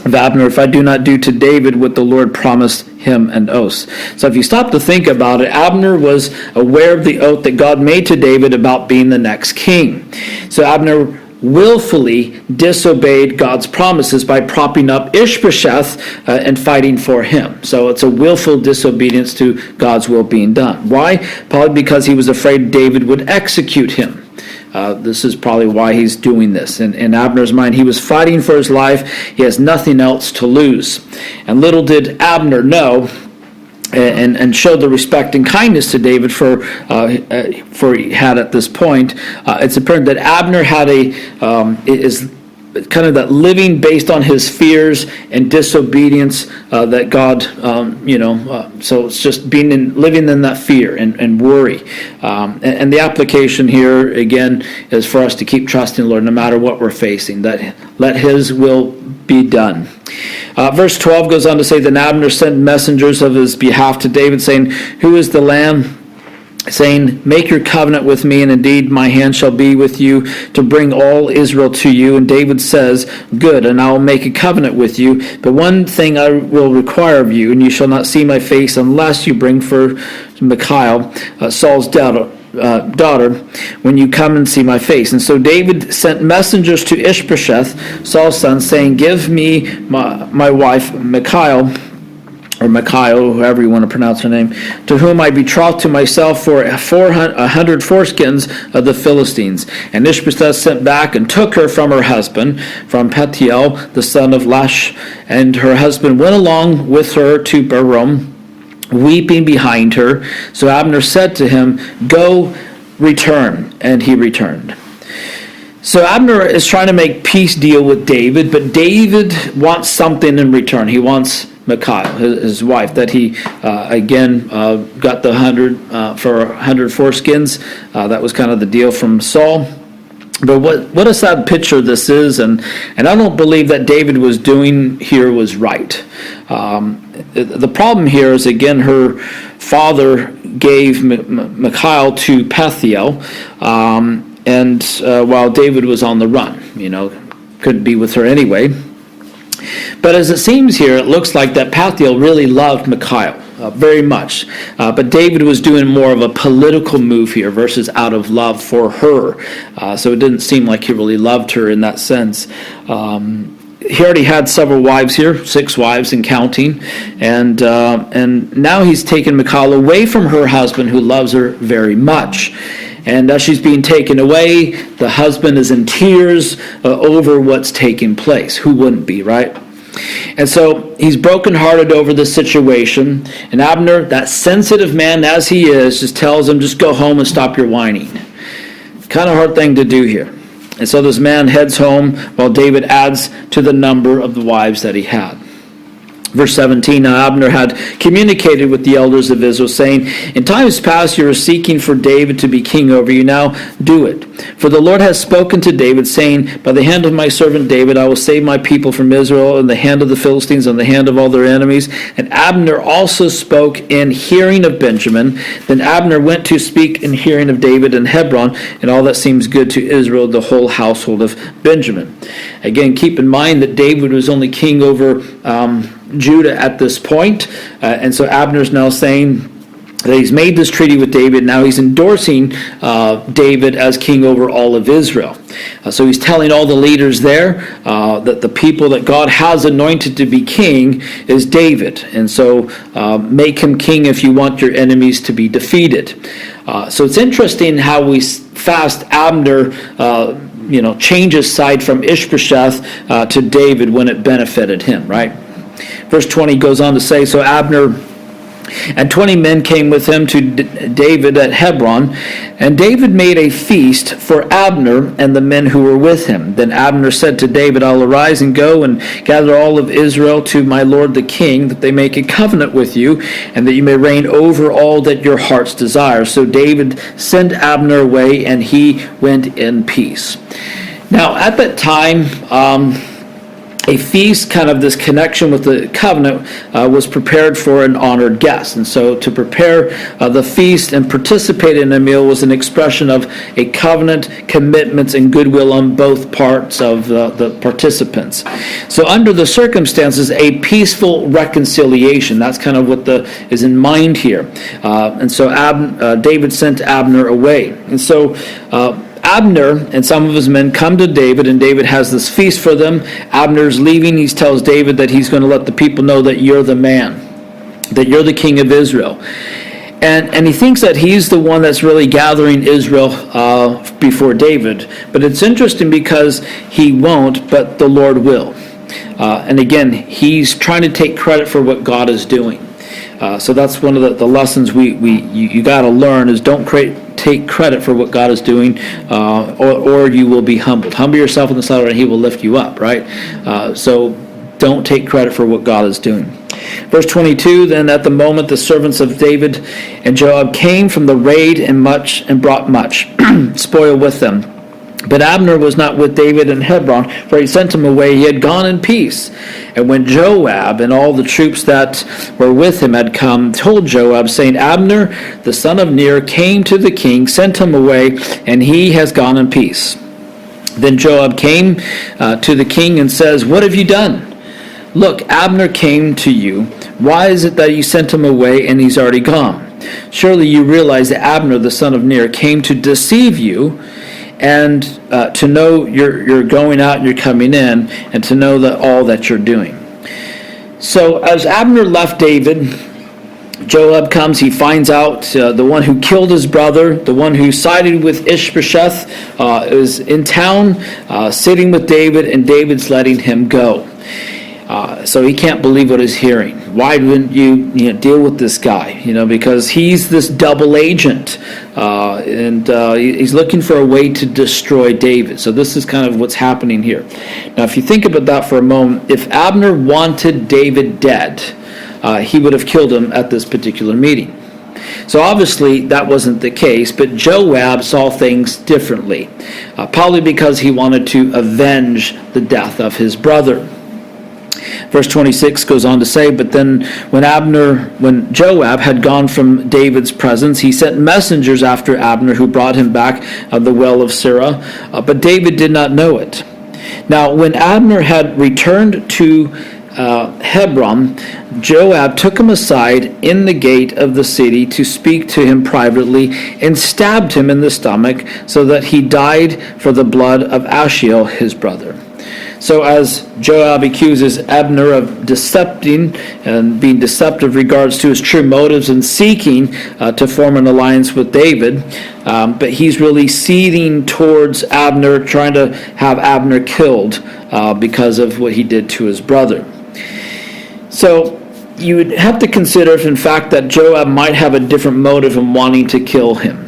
of Abner, if I do not do to David what the Lord promised him an oath. So if you stop to think about it, Abner was aware of the oath that God made to David about being the next king. So Abner willfully disobeyed God's promises by propping up Ishbosheth and fighting for him. So it's a willful disobedience to God's will being done. Why? Probably because he was afraid David would execute him. This is probably why he's doing this. In Abner's mind, he was fighting for his life. He has nothing else to lose. And little did Abner know and showed the respect and kindness to David for he had at this point. It's apparent that Abner had is kind of that living based on his fears and disobedience that God, so it's just living in that fear and worry. And the application here, again, is for us to keep trusting the Lord no matter what we're facing, that let his will be done. Verse 12 goes on to say, then Abner sent messengers of his behalf to David, saying, who is the lamb? Saying, make your covenant with me, and indeed my hand shall be with you to bring all Israel to you. And David says, good, and I will make a covenant with you. But one thing I will require of you, and you shall not see my face unless you bring for Michal, Saul's daughter, when you come and see my face. And so David sent messengers to Ishbosheth, Saul's son, saying, give me my wife Michal, or Michal, whoever you want to pronounce her name, to whom I betrothed to myself for 100 foreskins of the Philistines. And Ishbosheth sent back and took her from her husband, from Petiel, the son of Lash, and her husband went along with her to Barom, weeping behind her. So Abner said to him, go, return. And he returned. So Abner is trying to make peace deal with David, but David wants something in return. He wants Michal, his wife, that he got the 100 for 100 foreskins. That was kind of the deal from Saul. But what a sad picture this is, and I don't believe that David was doing here was right. The problem here is, again, her father gave Michal to Pethiel, and while David was on the run, couldn't be with her anyway. But as it seems here, it looks like that Pethiel really loved Michal very much. But David was doing more of a political move here versus out of love for her. So it didn't seem like he really loved her in that sense. He already had several wives here, 6 wives and counting. And now he's taken Michal away from her husband, who loves her very much. And as she's being taken away, the husband is in tears over what's taking place. Who wouldn't be, right? And so he's brokenhearted over this situation. And Abner, that sensitive man as he is, just tells him, just go home and stop your whining. Kind of hard thing to do here. And so this man heads home while David adds to the number of the wives that he had. Verse 17, now Abner had communicated with the elders of Israel, saying, in times past you were seeking for David to be king over you. Now do it. For the Lord has spoken to David, saying, by the hand of my servant David, I will save my people from Israel, and the hand of the Philistines, and the hand of all their enemies. And Abner also spoke in hearing of Benjamin. Then Abner went to speak in hearing of David in Hebron, and all that seems good to Israel, the whole household of Benjamin. Again, keep in mind that David was only king over Judah at this point. And so Abner's now saying that he's made this treaty with David. Now he's endorsing David as king over all of Israel. So he's telling all the leaders there that the people that God has anointed to be king is David. And so make him king if you want your enemies to be defeated. So it's interesting how we fast Abner changes side from Ishbosheth to David when it benefited him, right? Verse 20 goes on to say, so Abner and 20 men came with him to David at Hebron, and David made a feast for Abner and the men who were with him. Then Abner said to David, I'll arise and go and gather all of Israel to my lord the king, that they make a covenant with you, and that you may reign over all that your hearts desire. So David sent Abner away, and he went in peace. Now, at that time, a feast, kind of this connection with the covenant, was prepared for an honored guest. And so to prepare the feast and participate in a meal was an expression of a covenant, commitments, and goodwill on both parts of the participants. So under the circumstances, a peaceful reconciliation. That's kind of what is in mind here. And so David sent Abner away. And so Abner and some of his men come to David, and David has this feast for them. Abner's leaving. He tells David that he's going to let the people know that you're the man, that you're the king of Israel. And he thinks that he's the one that's really gathering Israel before David. But it's interesting because he won't, but the Lord will. And again, he's trying to take credit for what God is doing. So that's one of the lessons you got to learn is don't take credit for what God is doing, or you will be humbled. Humble yourself in the sight of God, He will lift you up, right? So don't take credit for what God is doing. Verse 22, then at the moment the servants of David and Joab came from the raid and brought much spoil with them. But Abner was not with David in Hebron, for he sent him away. He had gone in peace. And when Joab and all the troops that were with him had come, told Joab, saying, Abner, the son of Ner, came to the king, sent him away, and he has gone in peace. Then Joab came to the king and says, what have you done? Look, Abner came to you. Why is it that you sent him away and he's already gone? Surely you realize that Abner, the son of Ner, came to deceive you, and to know you're going out and you're coming in, and to know that all that you're doing. So as Abner left David, Joab comes, he finds out the one who killed his brother, the one who sided with Ishbosheth, is in town, sitting with David, and David's letting him go. So he can't believe what he's hearing. Why wouldn't you deal with this guy? Because he's this double agent, and he's looking for a way to destroy David. So this is kind of what's happening here. Now, if you think about that for a moment, if Abner wanted David dead, he would have killed him at this particular meeting. So obviously that wasn't the case, but Joab saw things differently, probably because he wanted to avenge the death of his brother. Verse 26 goes on to say, but then when Joab had gone from David's presence, he sent messengers after Abner, who brought him back of the well of Sirah, but David did not know it. Now, when Abner had returned to Hebron, Joab took him aside in the gate of the city to speak to him privately, and stabbed him in the stomach, so that he died for the blood of Ashiel, his brother. So as Joab accuses Abner of decepting and being deceptive regards to his true motives and seeking to form an alliance with David, but he's really seething towards Abner, trying to have Abner killed because of what he did to his brother. So you would have to consider if in fact that Joab might have a different motive in wanting to kill him.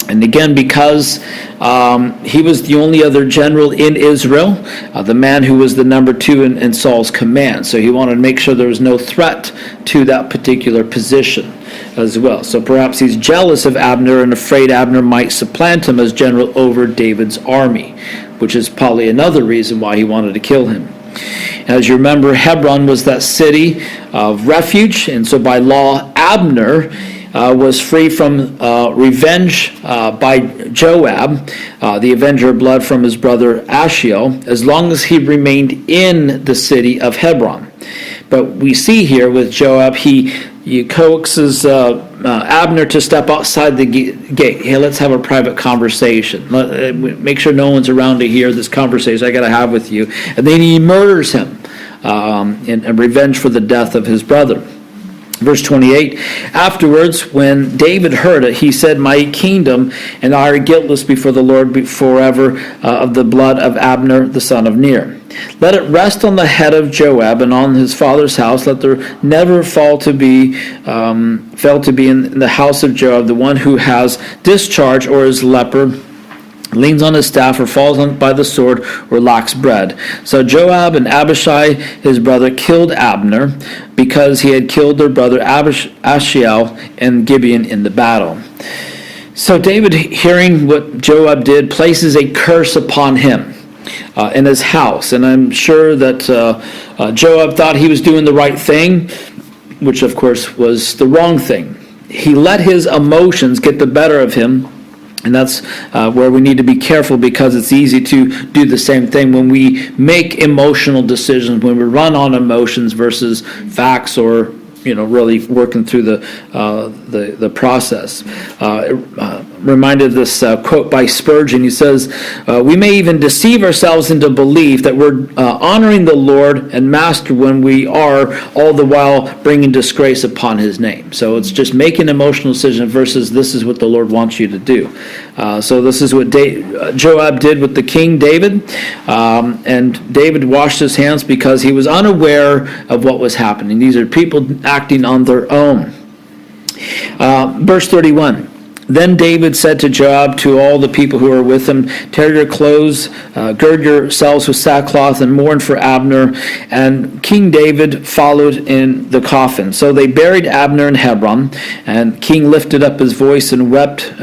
And again, because he was the only other general in Israel, the man who was the number 2 in Saul's command. So he wanted to make sure there was no threat to that particular position as well. So perhaps he's jealous of Abner and afraid Abner might supplant him as general over David's army, which is probably another reason why he wanted to kill him. As you remember, Hebron was that city of refuge, and so by law, Abner was free from revenge by Joab, the avenger of blood from his brother Ashiel, as long as he remained in the city of Hebron. But we see here with Joab, he coaxes Abner to step outside the gate. Hey, let's have a private conversation. Make sure no one's around to hear this conversation I got to have with you. And then he murders him in revenge for the death of his brother. Verse 28, afterwards, when David heard it, he said, my kingdom and I are guiltless before the Lord forever of the blood of Abner, the son of Ner. Let it rest on the head of Joab and on his father's house. Let there never fell to be in the house of Joab the one who has discharge or is leper, leans on his staff, or falls by the sword, or lacks bread. So Joab and Abishai, his brother, killed Abner, because he had killed their brother Ashiel and Gibeon in the battle. So David, hearing what Joab did, places a curse upon him in his house. And I'm sure that Joab thought he was doing the right thing, which of course was the wrong thing. He let his emotions get the better of him. And that's where we need to be careful, because it's easy to do the same thing when we make emotional decisions, when we run on emotions versus facts, or really working through the process. Reminded this quote by Spurgeon. He says, we may even deceive ourselves into belief that we're honoring the Lord and Master when we are all the while bringing disgrace upon his name. So it's just making an emotional decision versus this is what the Lord wants you to do. So this is what Joab did with the king David. And David washed his hands because he was unaware of what was happening. These are people acting on their own. Verse 31. Then David said to Joab, to all the people who were with him, tear your clothes, gird yourselves with sackcloth, and mourn for Abner. And King David followed in the coffin. So they buried Abner in Hebron, and King lifted up his voice and wept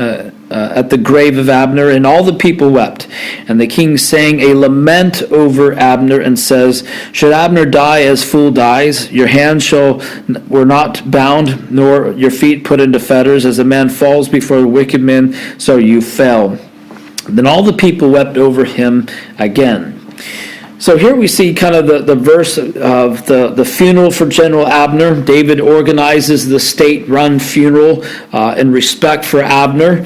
at the grave of Abner, and all the people wept. And the king sang a lament over Abner, and says, should Abner die as fool dies? Your hands were not bound, nor your feet put into fetters. As a man falls before a wicked man, so you fell. Then all the people wept over him again. So here we see kind of the verse of the funeral for General Abner. David organizes the state-run funeral in respect for Abner.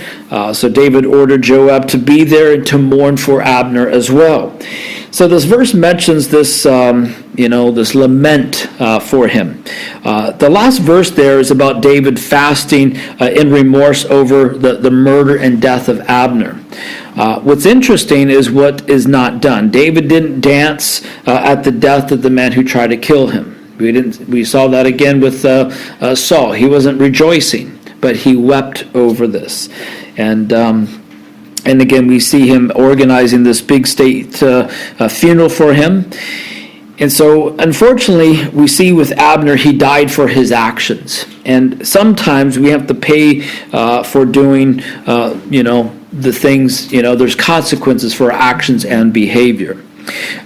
So David ordered Joab to be there and to mourn for Abner as well. So this verse mentions this, this lament for him. The last verse there is about David fasting in remorse over the murder and death of Abner. What's interesting is what is not done. David didn't dance at the death of the man who tried to kill him. We saw that again with Saul. He wasn't rejoicing, but he wept over this. And again, we see him organizing this big state funeral for him. And so, unfortunately, we see with Abner, he died for his actions. And sometimes we have to pay for doing, the things, there's consequences for our actions and behavior.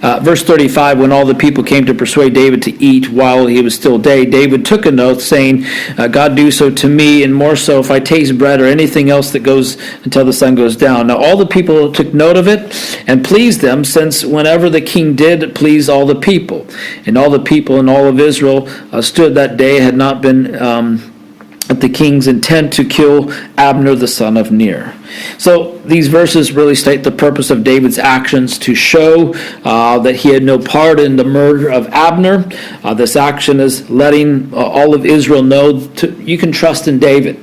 Verse 35, when all the people came to persuade David to eat while he was still day, David took an oath, saying, God do so to me, and more so if I taste bread or anything else that goes until the sun goes down. Now all the people took note of it and pleased them, since whenever the king did, it pleased all the people. And all the people in all of Israel stood that day, had not been at the king's intent to kill Abner the son of Ner. So these verses really state the purpose of David's actions to show that he had no part in the murder of Abner. This action is letting all of Israel know you can trust in David.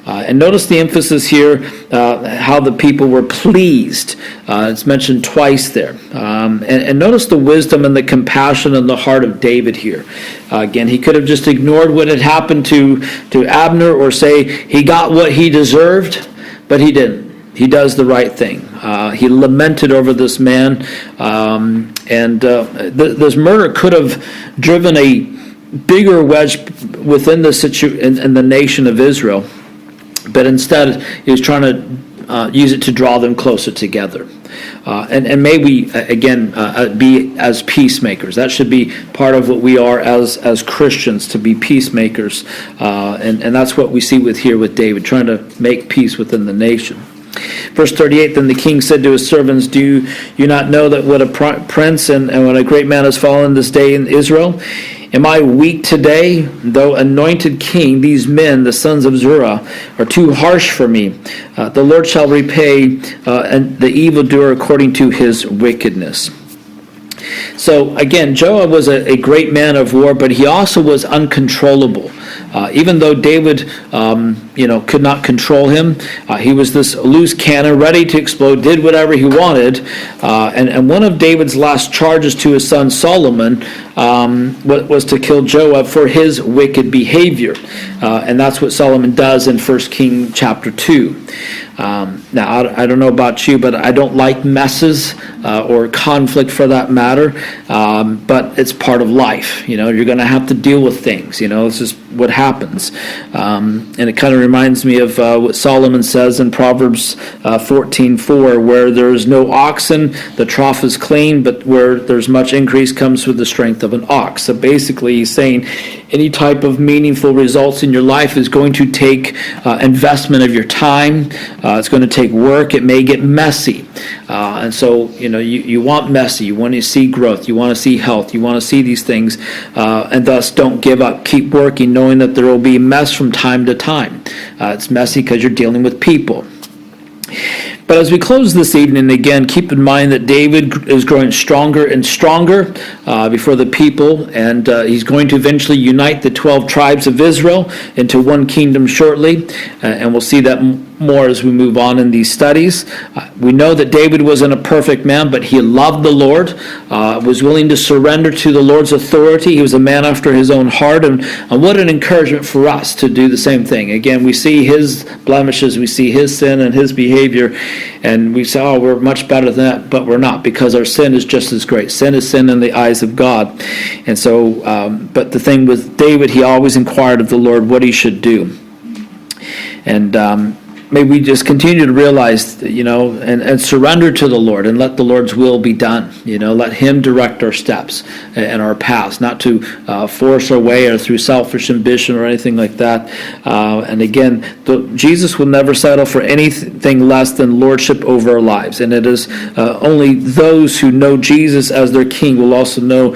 And notice the emphasis here, how the people were pleased. It's mentioned twice there. And notice the wisdom and the compassion in the heart of David here. Again, he could have just ignored what had happened to Abner, or say he got what he deserved, but he didn't. He does the right thing. He lamented over this man, and this murder could have driven a bigger wedge within the in the nation of Israel, but instead he was trying to use it to draw them closer together. And may we, again, be as peacemakers. That should be part of what we are as Christians, to be peacemakers. And that's what we see here with David, trying to make peace within the nation. Verse 38, then the king said to his servants, do you not know that what a prince and when a great man has fallen this day in Israel? Am I weak today? Though anointed king, these men, the sons of Zerah, are too harsh for me. The Lord shall repay the evildoer according to his wickedness. So again, Joab was a great man of war, but he also was uncontrollable. Even though David, could not control him, he was this loose cannon, ready to explode, did whatever he wanted. And one of David's last charges to his son Solomon was to kill Joab for his wicked behavior. And that's what Solomon does in 1 Kings chapter 2. Now, I don't know about you, but I don't like messes or conflict for that matter, but it's part of life. You're going to have to deal with things. This is what happens. And it kind of reminds me of what Solomon says in Proverbs 14:4, where there is no oxen, the trough is clean, but where there's much increase comes with the strength of an ox. So basically he's saying any type of meaningful results in your life is going to take investment of your time. It's going to take work. It may get messy. And so, you want messy. You want to see growth. You want to see health. You want to see these things. And thus, don't give up. Keep working, knowing that there will be mess from time to time. It's messy because you're dealing with people. But as we close this evening, again, keep in mind that David is growing stronger and stronger before the people, and he's going to eventually unite the 12 tribes of Israel into one kingdom shortly, and we'll see that more as we move on in these studies. We know that David wasn't a perfect man, but he loved the Lord, was willing to surrender to the Lord's authority. He was a man after his own heart, and what an encouragement for us to do the same thing. Again, we see his blemishes, we see his sin and his behavior, and we say, oh, we're much better than that, but we're not, because our sin is just as great. Sin is sin in the eyes of God. And so, but the thing with David, he always inquired of the Lord what he should do. And may we just continue to realize, and surrender to the Lord and let the Lord's will be done. Let Him direct our steps and our paths, not to force our way or through selfish ambition or anything like that. And again, Jesus will never settle for anything less than lordship over our lives. And it is only those who know Jesus as their King will also know,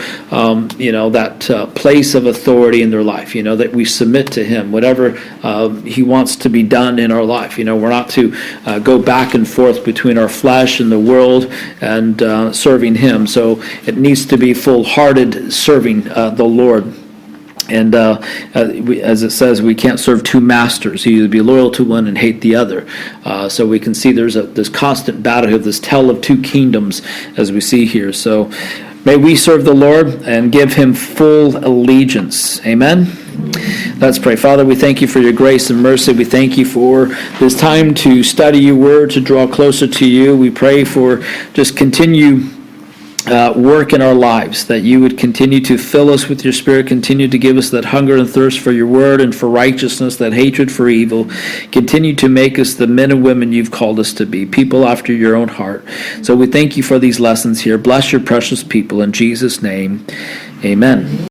that place of authority in their life. That we submit to Him, whatever He wants to be done in our life. We're not to go back and forth between our flesh and the world and serving Him. So it needs to be full-hearted serving the Lord. And as it says, we can't serve two masters. You either be loyal to one and hate the other. So we can see there's this constant battle of this tale of two kingdoms as we see here. So may we serve the Lord and give Him full allegiance. Amen. Let's pray. Father, we thank You for Your grace and mercy. We thank You for this time to study Your word, to draw closer to You. We pray for just continue work in our lives, that you would continue to fill us with your Spirit, continue to give us that hunger and thirst for your word and for righteousness, that hatred for evil. Continue to make us the men and women you've called us to be, people after your own heart. So we thank you for these lessons here. Bless your precious people in Jesus' name. Amen.